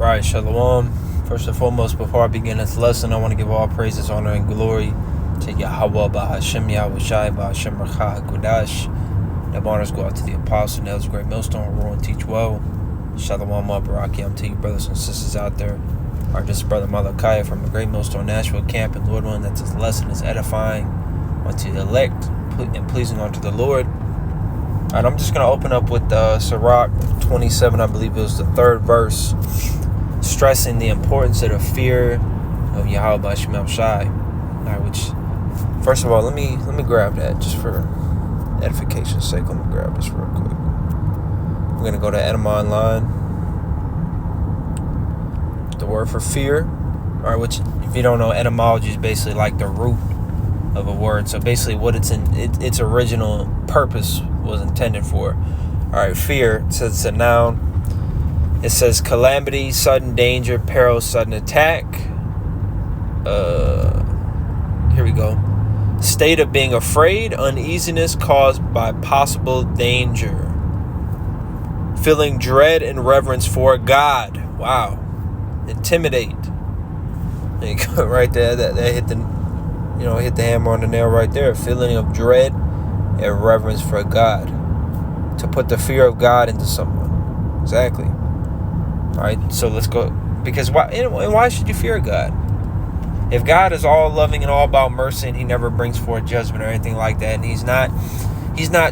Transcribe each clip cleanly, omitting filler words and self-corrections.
Alright, Shalom. First and foremost, before I begin this lesson, I want to give all praises, honor, and glory to Yahweh, Bahashem, Yahushai, Bahashem, Rachah, Kodash. The honors go out to the Apostle, Nails, Great Millstone, rule and teach well. Shalom, Baraki. I'm to you, brothers and sisters out there. Alright, this is Brother Malachi from the Great Millstone Nashville camp, and Lord willing, that this lesson is edifying unto the elect and pleasing unto the Lord. Alright, I'm just going to open up with Sirach 27, I believe it was the third verse, stressing the importance of the fear of Yahweh Shemel Shai. Alright, which, first of all, let me grab that just for edification's sake. Let me grab this real quick. We're going to go to Edema Online. The word for fear, alright, which, if you don't know, etymology is basically like the root of a word. So basically what its original purpose was intended for. Alright, fear, it says it's a noun. It says calamity, sudden danger, peril, sudden attack. Here we go. State of being afraid, uneasiness caused by possible danger. Feeling dread and reverence for God. Wow. Intimidate. There you go, right there. That hit the hammer on the nail right there. Feeling of dread and reverence for God. To put the fear of God into someone. Exactly. All right, so let's go. Because why should you fear God? If God is all loving and all about mercy, and He never brings forth judgment or anything like that, and He's not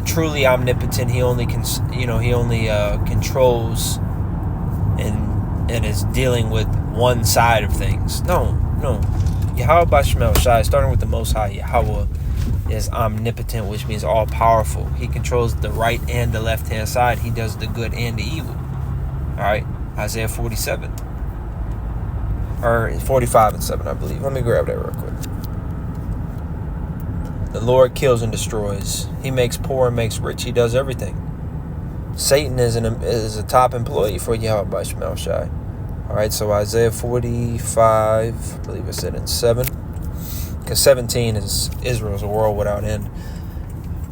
truly omnipotent. He only controls and is dealing with one side of things. No. Yahweh Bashmel Shai, starting with the Most High, Yahweh is omnipotent, which means all powerful. He controls the right and the left hand side. He does the good and the evil. All right. Isaiah 47 or 45 and 7, I believe. Let me grab that real quick. The Lord kills and destroys. He makes poor and makes rich. He does everything. Satan is a top employee for Yahweh by Shemel Shai. All right, so Isaiah 45, I believe it's in 7. Because 17 is Israel's a world without end,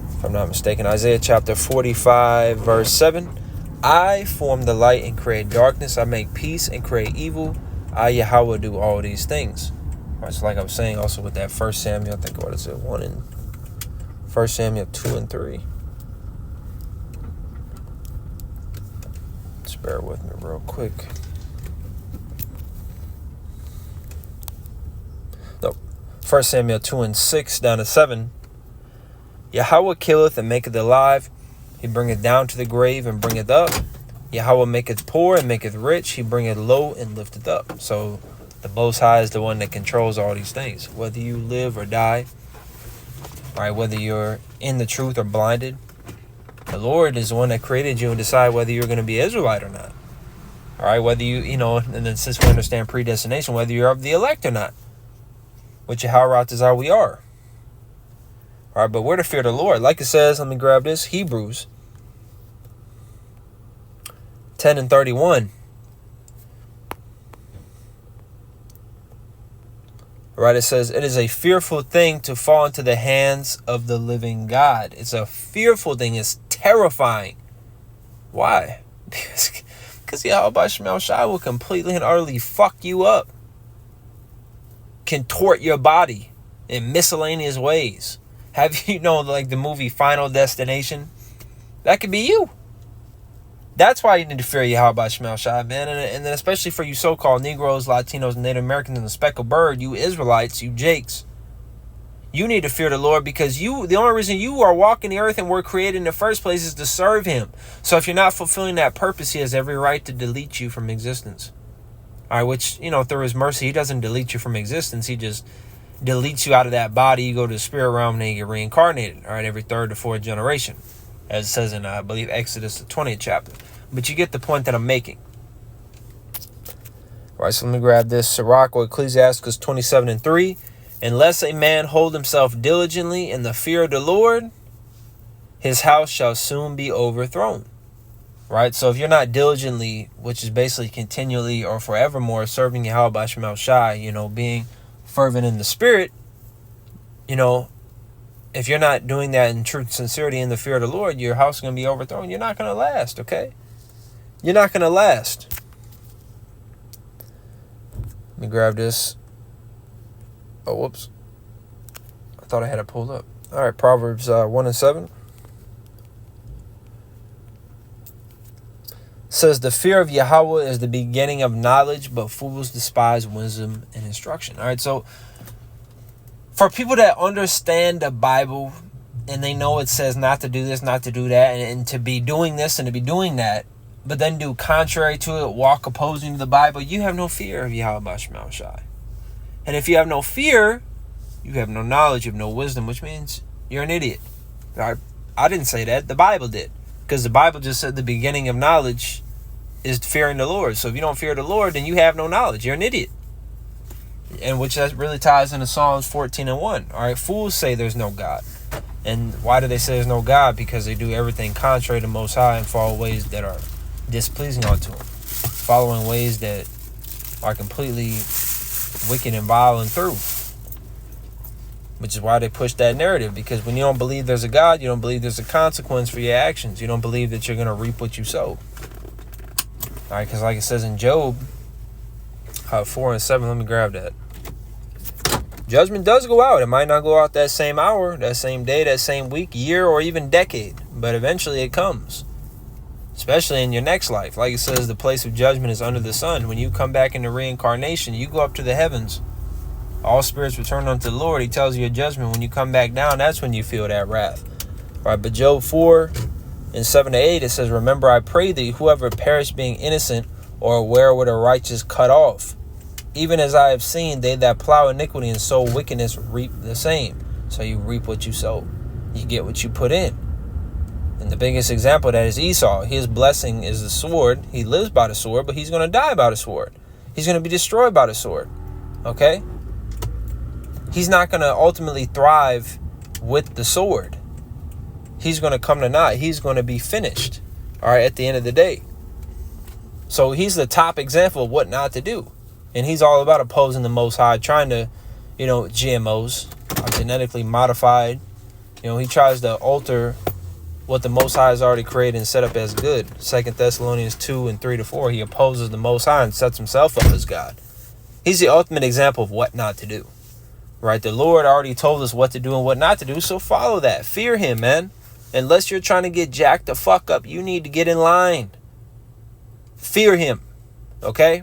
if I'm not mistaken. Isaiah chapter 45, verse 7. I form the light and create darkness. I make peace and create evil. I, Yahweh, do all these things. Much like I was saying also with that 1 Samuel, I think, what is it? 1 Samuel 2 and 3. Just bear with me real quick. No, 1 Samuel 2 and 6 down to 7. Yahweh killeth and maketh alive. He bringeth down to the grave and bringeth up. Yahweh maketh poor and maketh rich. He bringeth low and lifteth up. So the Most High is the one that controls all these things. Whether you live or die, right? Whether you're in the truth or blinded, the Lord is the one that created you and decide whether you're going to be Israelite or not. All right, whether and then since we understand predestination, whether you're of the elect or not, which Yahweh desire we are. All right, but we're to fear the Lord. Like it says, let me grab this, Hebrews 10 and 31. All right, it says, it is a fearful thing to fall into the hands of the living God. It's a fearful thing. It's terrifying. Why? Because Yahweh Shemel Shai will completely and utterly fuck you up. Contort your body in miscellaneous ways. Have you like the movie Final Destination? That could be you. That's why you need to fear Yahweh Shemel Shai, man. And then especially for you so-called Negroes, Latinos, Native Americans, and the speckled bird, you Israelites, you Jakes. You need to fear the Lord because the only reason you are walking the earth and were created in the first place is to serve Him. So if you're not fulfilling that purpose, He has every right to delete you from existence. All right, which, through His mercy, He doesn't delete you from existence. He just deletes you out of that body. You go to the spirit realm and then you get reincarnated. All right, every third to fourth generation, as it says in, I believe, Exodus, the 20th chapter. But you get the point that I'm making. All right, so let me grab this. Sirach or Ecclesiastes 27 and 3. Unless a man hold himself diligently in the fear of the Lord, his house shall soon be overthrown. Right? So if you're not diligently, which is basically continually or forevermore serving Yahweh by Shemel Shai, being fervent in the spirit, if you're not doing that in truth, sincerity, in the fear of the Lord, your house is going to be overthrown. You're not going to last, okay? You're not going to last. Let me grab this. Oh, whoops. I thought I had it pulled up. All right, Proverbs 1 and 7. Says, the fear of Yahweh is the beginning of knowledge, but fools despise wisdom and instruction. All right, so for people that understand the Bible and they know it says not to do this, not to do that, and to be doing this and to be doing that, but then do contrary to it, walk opposing to the Bible, you have no fear of Yahweh B'Shem Shai. And if you have no fear, you have no knowledge, you have no wisdom, which means you're an idiot. I didn't say that. The Bible did. Because the Bible just said the beginning of knowledge is fearing the Lord. So if you don't fear the Lord, then you have no knowledge. You're an idiot. And which that really ties into Psalms 14 and 1. All right, fools say there's no God. And why do they say there's no God? Because they do everything contrary to Most High and follow ways that are displeasing unto Him. Following ways that are completely wicked and vile and through. Which is why they push that narrative. Because when you don't believe there's a God, you don't believe there's a consequence for your actions. You don't believe that you're going to reap what you sow. All right, because like it says in Job 4 and 7, let me grab that. Judgment does go out. It might not go out that same hour, that same day, that same week, year, or even decade. But eventually it comes. Especially in your next life. Like it says, the place of judgment is under the sun. When you come back into reincarnation, you go up to the heavens. All spirits return unto the Lord. He tells you a judgment. When you come back down, that's when you feel that wrath. All right, but Job 4 and 7 to 8, it says, remember, I pray thee, whoever perished being innocent, or aware were the righteous cut off. Even as I have seen, they that plow iniquity and sow wickedness reap the same. So you reap what you sow. You get what you put in. And the biggest example of that is Esau. His blessing is the sword. He lives by the sword, but he's going to die by the sword. He's going to be destroyed by the sword. Okay? He's not going to ultimately thrive with the sword. He's going to come to naught. He's going to be finished. All right, at the end of the day. So he's the top example of what not to do. And he's all about opposing the Most High, trying to, GMOs, genetically modified. He tries to alter what the Most High has already created and set up as good. 2 Thessalonians 2 and 3 to 4, he opposes the Most High and sets himself up as God. He's the ultimate example of what not to do. Right? The Lord already told us what to do and what not to do, so follow that. Fear Him, man. Unless you're trying to get jacked the fuck up, you need to get in line. Fear Him. Okay?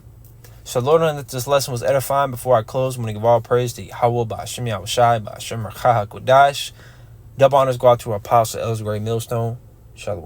So Lord, that this lesson was edifying. Before I close, I'm going to give all praise to Yahweh, B'Shem Yahushai, B'Shem Kodash. Double honors go out to our apostle, Elder Gray Millstone. Shalom.